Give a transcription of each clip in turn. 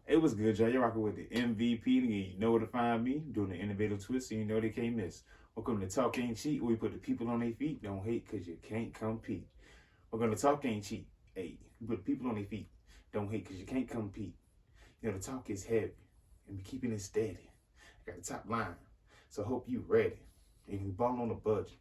Hey, what's good, y'all? You're rocking with the MVP, and you know where to find me. Doing the innovative twist, so you know they can't miss. Welcome to Talk Ain't Cheat, where we put the people on their feet. Don't hate, because you can't compete. Welcome to Talk Ain't Cheat. Hey, we put the people on their feet. Don't hate, because you can't compete. You know, the talk is heavy, and we keeping it steady. I got the top line, so I hope you ready. And we ball on a budget,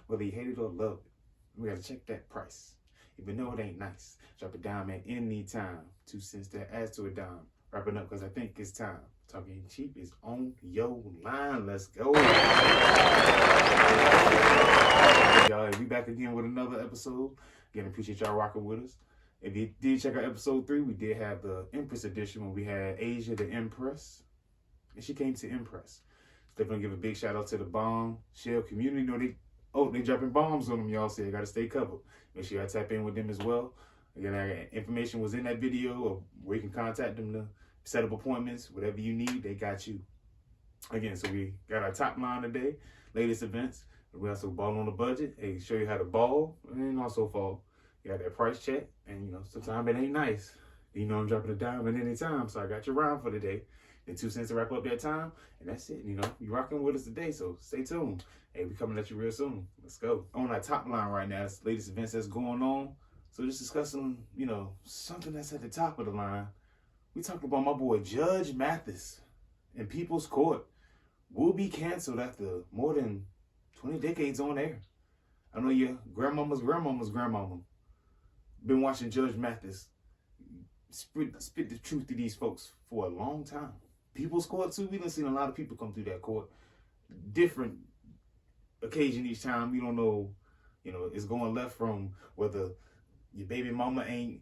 whether you hate it or love it. We got to check that price. Even though it ain't nice, drop a dime at any time. 2 cents that adds to a dime. Wrapping up because I think it's time. Talking Cheap is on your line. Let's go. Y'all, we back again with another episode. Again, appreciate y'all rocking with us. If you did check out episode 3, we did have the Empress edition when we had Asia the Empress. And she came to impress. Definitely give a big shout out to the bomb shell community. You know, they dropping bombs on them, y'all. So you got to stay covered. Make sure y'all tap in with them as well. Again, information was in that video of where you can contact them to set up appointments, whatever you need, they got you. Again, so we got our top line today, latest events. We also ball on the budget, hey, show you how to ball and also fall. You got that price check, and you know, sometimes it ain't nice. You know, I'm dropping a dime at any time, so I got your round for today. And 2 cents to wrap up that time, and that's it. You know, you rocking with us today, so stay tuned. Hey, we coming at you real soon. Let's go. On our top line right now, it's the latest events that's going on. So just discussing, you know, something that's at the top of the line. We talked about my boy Judge Mathis in People's Court will be canceled after more than 20 decades on air. I know your grandmama's grandmama been watching Judge Mathis spit the truth to these folks for a long time. People's Court too, we done seen a lot of people come through that court. Different occasion each time. We don't know, you know, it's going left from whether your baby mama ain't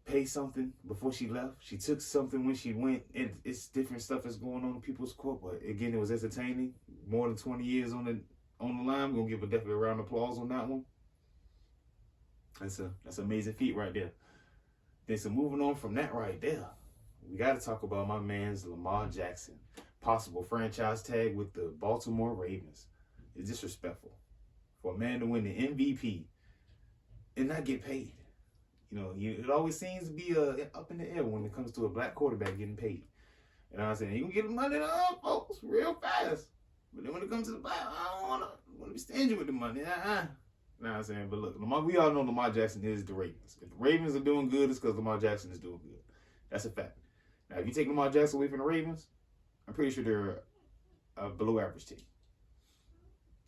pay something before she left. She took something when she went. It's different stuff that's going on in People's Court. But again, it was entertaining. More than 20 years on the line. We're gonna give a definitely a round of applause on that one. That's an amazing feat right there. Then so moving on from that right there, we got to talk about my man's Lamar Jackson. Possible franchise tag with the Baltimore Ravens. It's disrespectful for a man to win the MVP and not get paid. You know, it always seems to be up in the air when it comes to a black quarterback getting paid. You know what I'm saying? You can get the money up, folks, real fast. But then when it comes to the black, I don't want to be stingy with the money. You know what I'm saying? But look, we all know Lamar Jackson is the Ravens. If the Ravens are doing good, it's because Lamar Jackson is doing good. That's a fact. Now, if you take Lamar Jackson away from the Ravens, I'm pretty sure they're a below average team.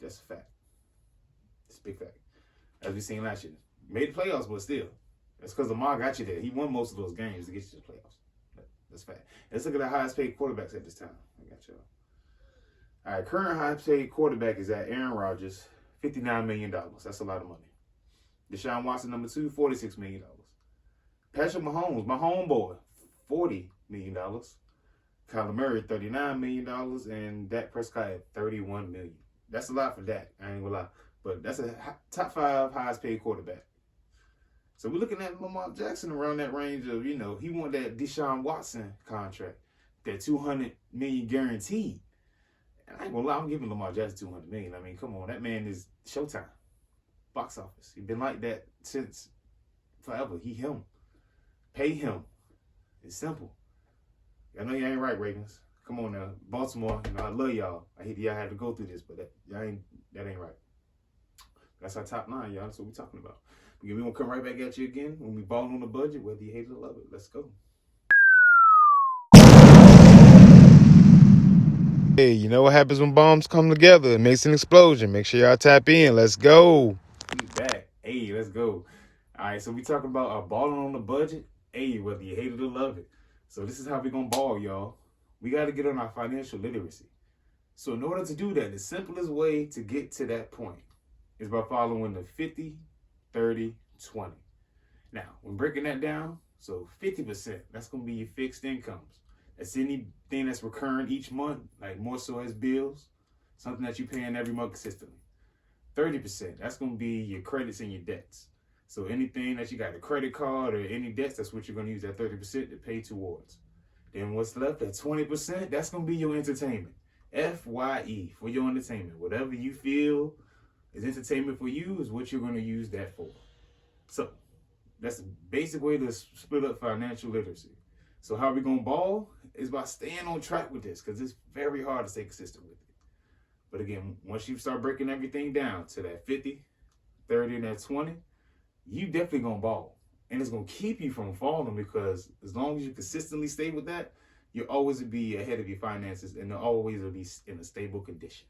That's a fact. It's a big fact. As we seen last year. Made the playoffs, but still. That's because Lamar got you there. He won most of those games to get you to the playoffs. That's fact. Let's look at the highest paid quarterbacks at this time. I got y'all. All right, current highest paid quarterback is at Aaron Rodgers, $59 million. That's a lot of money. Deshaun Watson, number 2, $46 million. Patrick Mahomes, my homeboy, $40 million. Kyler Murray, $39 million. And Dak Prescott at $31 million. That's a lot for Dak. I ain't gonna lie. But that's a top 5 highest paid quarterback. So we're looking at Lamar Jackson around that range of, you know, he want that Deshaun Watson contract, that $200 million guaranteed. And I ain't gonna lie, I'm giving Lamar Jackson $200 million. I mean, come on, that man is Showtime, box office. He's been like that since forever. Him, pay him. It's simple. I know you ain't right, Ravens. Come on now, Baltimore. You know, I love y'all. I hate y'all had to go through this, but that ain't right. That's our top 9, y'all. That's what we're talking about. We're going to come right back at you again when we ball on the budget, whether you hate it or love it. Let's go. Hey, you know what happens when bombs come together? It makes an explosion. Make sure y'all tap in. Let's go. We back. Hey, let's go. All right, so we talking about our balling on the budget. Hey, whether you hate it or love it. So this is how we going to ball, y'all. We got to get on our financial literacy. So in order to do that, the simplest way to get to that point is by following the 50, 30, 20. Now, when breaking that down, so 50%, that's going to be your fixed incomes. That's anything that's recurring each month, like more so as bills, something that you're paying every month consistently. 30%, that's going to be your credits and your debts. So anything that you got, a credit card or any debts, that's what you're going to use that 30% to pay towards. Then what's left, that 20%, that's going to be your entertainment. FYE, for your entertainment. Whatever you feel is entertainment for you is what you're going to use that for. So that's a basic way to split up financial literacy. So how we gonna ball is by staying on track with this, because it's very hard to stay consistent with it. But again, once you start breaking everything down to that 50, 30, and that 20, you definitely gonna ball. And it's gonna keep you from falling, because as long as you consistently stay with that, you'll always be ahead of your finances and always will be in a stable condition.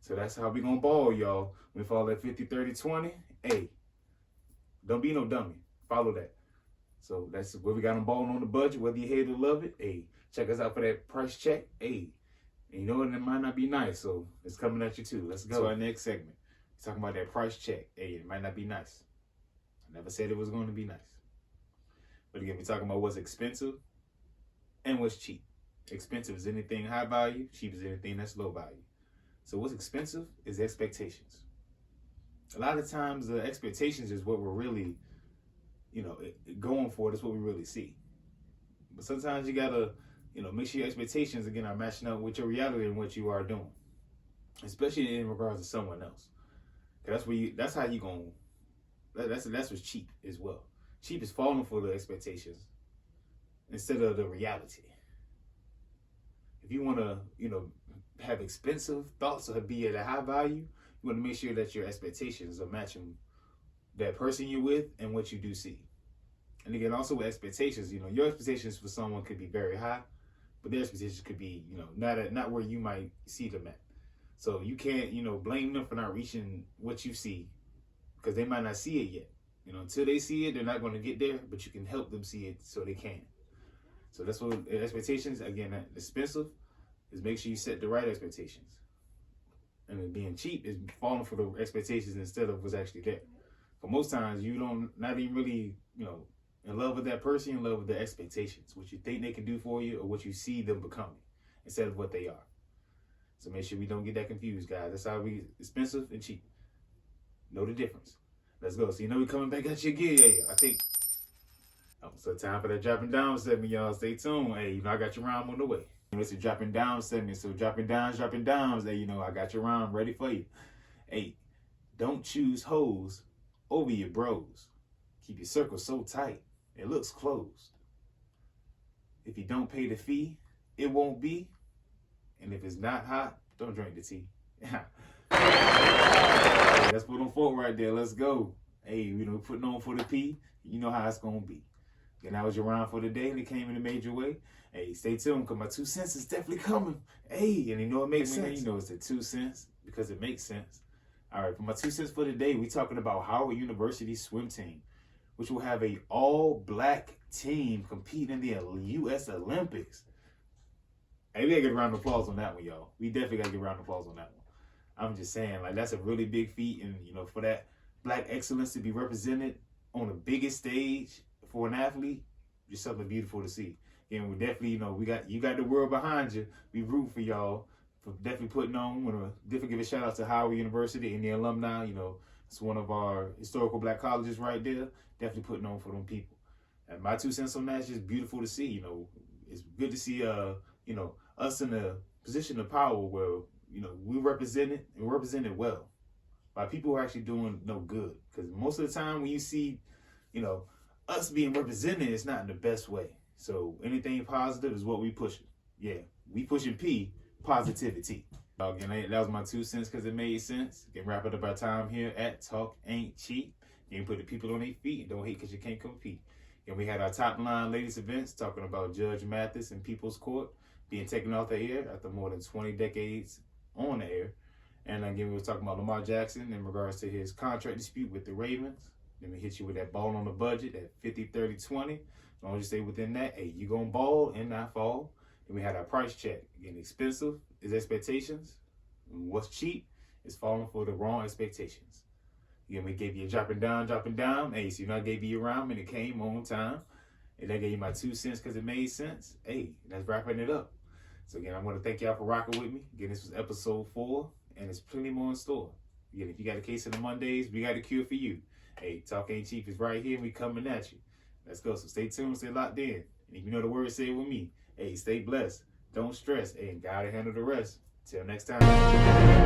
So that's how we gonna ball, y'all. When we follow that 50, 30, 20, hey, don't be no dummy. Follow that. So that's where we got them balling on the budget, whether you hate or love it. Hey, check us out for that price check. Hey, and you know what? It might not be nice, so it's coming at you too. Let's go. So our next segment, we're talking about that price check. Hey, it might not be nice. I never said it was going to be nice. But again, we're talking about what's expensive and what's cheap. Expensive is anything high value. Cheap is anything that's low value. So what's expensive is expectations. A lot of times the expectations is what we're really, going for. That's what we really see. But sometimes you gotta, make sure your expectations again are matching up with your reality and what you are doing, especially in regards to someone else. That's how you gonna. That's what's cheap as well. Cheap is falling for the expectations instead of the reality. If you want to, have expensive thoughts or be at a high value, you want to make sure that your expectations are matching that person you're with and what you do see. And again, also with expectations, your expectations for someone could be very high, but their expectations could be, not where you might see them at. So you can't, blame them for not reaching what you see, because they might not see it yet. Until they see it, they're not going to get there, but you can help them see it so they can. So that's what expectations, again, expensive is make sure you set the right expectations. And then being cheap is falling for the expectations instead of what's actually there. But most times not even really, in love with that person, in love with their expectations, what you think they can do for you or what you see them becoming instead of what they are. So make sure we don't get that confused, guys. That's how we expensive and cheap. Know the difference. Let's go. So we coming back at you again. Yeah, I think. So time for that dropping down segment, y'all. Stay tuned. Hey, I got your rhyme on the way. It's a dropping down segment. So dropping downs. Hey, I got your rhyme ready for you. Hey, don't choose hoes over your bros. Keep your circle so tight, it looks closed. If you don't pay the fee, it won't be. And if it's not hot, don't drink the tea. That's put on forward right there. Let's go. Hey, we're putting on for the P. You know how it's going to be. And that was your rhyme for the day, and it came in a major way. Hey, stay tuned, because my 2 cents is definitely coming. Hey, and it makes sense. It's the 2 cents because it makes sense. All right, for my 2 cents for the day, we're talking about Howard University swim team, which will have a all-black team compete in the U.S. Olympics. Hey, we got to get a round of applause on that one, y'all. We definitely got to get a round of applause on that one. I'm just saying, that's a really big feat, and for that black excellence to be represented on the biggest stage for an athlete, just something beautiful to see. And we definitely, you got the world behind you. We root for y'all for definitely putting on. Want to definitely give a shout out to Howard University and the alumni. It's one of our historical black colleges right there. Definitely putting on for them people. And my 2 cents on that is just beautiful to see. It's good to see us in a position of power where we represent it and represent it well by people who are actually doing no good. Because most of the time when you see, us being represented, it's not in the best way. So anything positive is what we pushing. Yeah, we pushing P, positivity. Again, that was my 2 cents because it made sense. Can wrap it up our time here at Talk Ain't Cheap. You can put the people on their feet and don't hate because you can't compete. And we had our top line ladies events talking about Judge Mathis and People's Court being taken off the air after more than 20 decades on the air. And again, we were talking about Lamar Jackson in regards to his contract dispute with the Ravens. Then we hit you with that ball on the budget at 50, 30, 20. As long as you stay within that, hey, you gonna ball and not fall. Then we had our price check. Again, expensive is expectations. And what's cheap is falling for the wrong expectations. Again, we gave you a dropping down. Hey, so I gave you your rhyme and it came on time. And I gave you my 2 cents because it made sense. Hey, that's wrapping it up. So again, I want to thank y'all for rocking with me. Again, this was episode 4, and there's plenty more in store. Again, if you got a case of the Mondays, we got a cure for you. Hey, Talk Ain't Cheap is right here, and we coming at you. Let's go. So stay tuned, stay locked in. And if you know the word, say it with me. Hey, stay blessed. Don't stress. Hey, and God will handle the rest. Till next time.